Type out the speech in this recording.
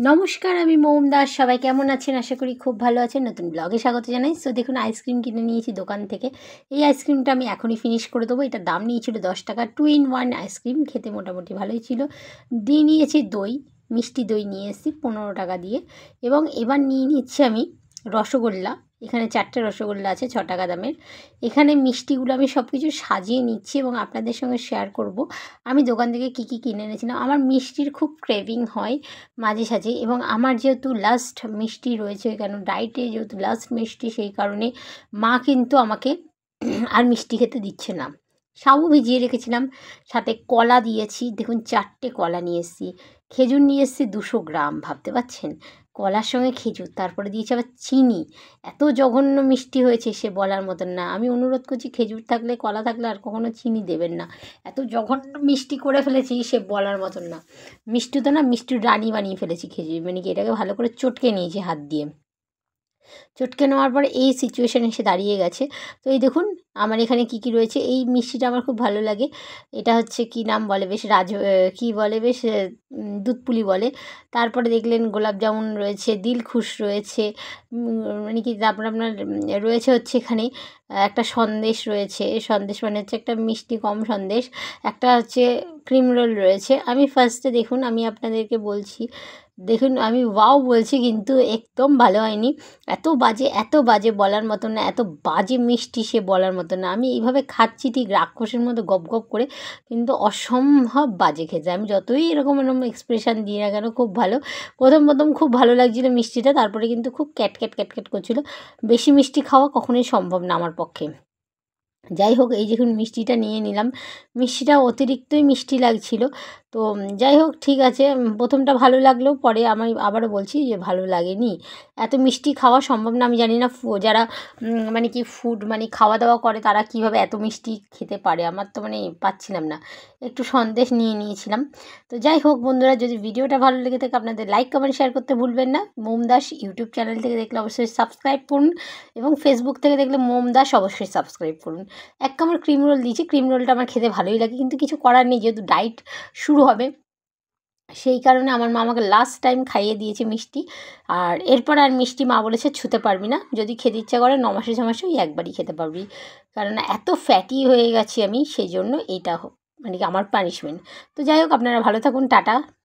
নমস্কার, আমি মৌম দাস। সবাই কেমন আছেন? আশা করি খুব ভালো আছেন। নতুন ব্লগে স্বাগত জানাই। সো দেখুন, আইসক্রিম কিনে নিয়েছি দোকান থেকে। এই আইসক্রিমটা আমি এখনই ফিনিশ করে দেবো। এটার দাম নিয়েছিল 10 টাকা। 2 in 1 আইসক্রিম, খেতে মোটামুটি ভালোই ছিল। দিয়ে নিয়েছি দই, মিষ্টি দই নিয়ে এসেছি 15 টাকা দিয়ে। এবং এবার নিয়ে নিচ্ছি আমি রসগোল্লা। এখানে 4টে রসগোল্লা আছে 6 টাকা দামের। এখানে মিষ্টিগুলো আমি সব কিছু সাজিয়ে নিচ্ছি এবং আপনাদের সঙ্গে শেয়ার করব আমি দোকান থেকে কী কী কিনে এনেছিলাম। আমার মিষ্টির খুব ক্রেভিং হয় মাঝে সাঝে, এবং আমার যেহেতু লাস্ট মিষ্টি রয়েছে, কেন ডায়েটে যেহেতু লাস্ট মিষ্টি, সেই কারণে মা কিন্তু আমাকে আর মিষ্টি খেতে দিচ্ছে না। সাবু ভিজিয়ে রেখেছিলাম, সাথে কলা দিয়েছি। দেখুন 4টে কলা নিয়ে এসেছি। খেজুর নিয়ে এসেছি 200 গ্রাম, ভাবতে পারছেন? কলার সঙ্গে খেজুর, তারপরে দিয়েছি আবার চিনি। এত জঘন্য মিষ্টি হয়েছে সে বলার মতন না। আমি অনুরোধ করছি, খেজুর থাকলে কলা থাকলে আর কখনো চিনি দেবেন না। এত জঘন্য মিষ্টি করে ফেলেছি সে বলার মতন না। মিষ্টি তো না, মিষ্টির রানি বানিয়ে ফেলেছি খেজুর, মানে কি এটাকে ভালো করে চটকে নিয়েছি হাত দিয়ে। চটকে নেওয়ার পরে এই সিচুয়েশান এসে দাঁড়িয়ে গেছে। তো এই দেখুন আমার এখানে কী কী রয়েছে। এই মিষ্টিটা আমার খুব ভালো লাগে। এটা হচ্ছে কী নাম বলে বেশ, কী বলে বেশ, দুধপুলি বলে। তারপরে দেখলেন গোলাপ জামুন রয়েছে, দিলখুশ রয়েছে, মানে কি তারপরে আপনার রয়েছে হচ্ছে এখানে একটা সন্দেশ রয়েছে। সন্দেশ মানে হচ্ছে একটা মিষ্টি কম সন্দেশ। একটা হচ্ছে ক্রিম রোল রয়েছে। আমি ফার্স্টে দেখুন, আমি আপনাদেরকে বলছি, দেখুন আমি ওয়াও বলছি কিন্তু একদম ভালো হয়নি। এত বাজে বলার মতো না, এত বাজে মিষ্টি সে বলার মতো না। আমি এইভাবে খাচ্ছি ঠিক রাক্ষসের মতো গপ গপ করে, কিন্তু অসম্ভব বাজে খেতে। আমি যতই এরকম এক্সপ্রেশন দিই না কেন, খুব ভালো। প্রথম খুব ভালো লাগছিলো মিষ্টিটা, তারপরে কিন্তু খুব ক্যাট করছিলো। বেশি মিষ্টি খাওয়া কখনোই সম্ভব না আমার পক্ষে। যাই হোক, এই দেখুন মিষ্টিটা নিয়ে নিলাম। মিষ্টিটা অতিরিক্তই মিষ্টি লাগছিল। তো যাই হোক, ঠিক আছে। প্রথমটা ভালো লাগলেও পরে আমি আবারও বলছি যে ভালো লাগেনি। এত মিষ্টি খাওয়া সম্ভব না। আমি জানি না যারা মানে কি ফুড মানে খাওয়া দাওয়া করে তারা কীভাবে এত মিষ্টি খেতে পারে। আমার তো মানে পাচ্ছিলাম না। একটু সন্দেশ নিয়ে নিয়েছিলাম। তো যাই হোক বন্ধুরা, যদি ভিডিওটা ভালো লেগে থাকে আপনাদের লাইক কমেন্ট শেয়ার করতে ভুলবেন না। মোম দাস ইউটিউব চ্যানেল থেকে দেখলে অবশ্যই সাবস্ক্রাইব করুন, এবং ফেসবুক থেকে দেখলে মোম দাস অবশ্যই সাবস্ক্রাইব করুন। 1 কামড় ক্রিম রোল দিয়েছি। ক্রিম রোলটা আমার খেতে ভালোই লাগে, কিন্তু কিছু করার নেই, যেহেতু ডায়েট শুরু হবে সেই কারণে আমার মা আমাকে লাস্ট টাইম খাইয়ে দিয়েছে মিষ্টি। আর এরপর আর মিষ্টি মা বলেছে ছুঁতে পারবি না, যদি খেতে ইচ্ছা করে 9 মাসে 6 মাসে ওই একবারই খেতে পারবি। কারণ এত ফ্যাটি হয়ে গেছি আমি, সেই জন্য এইটা মানে কি আমার পানিশমেন্ট। তো যাই হোক, আপনারা ভালো থাকুন, টাটা।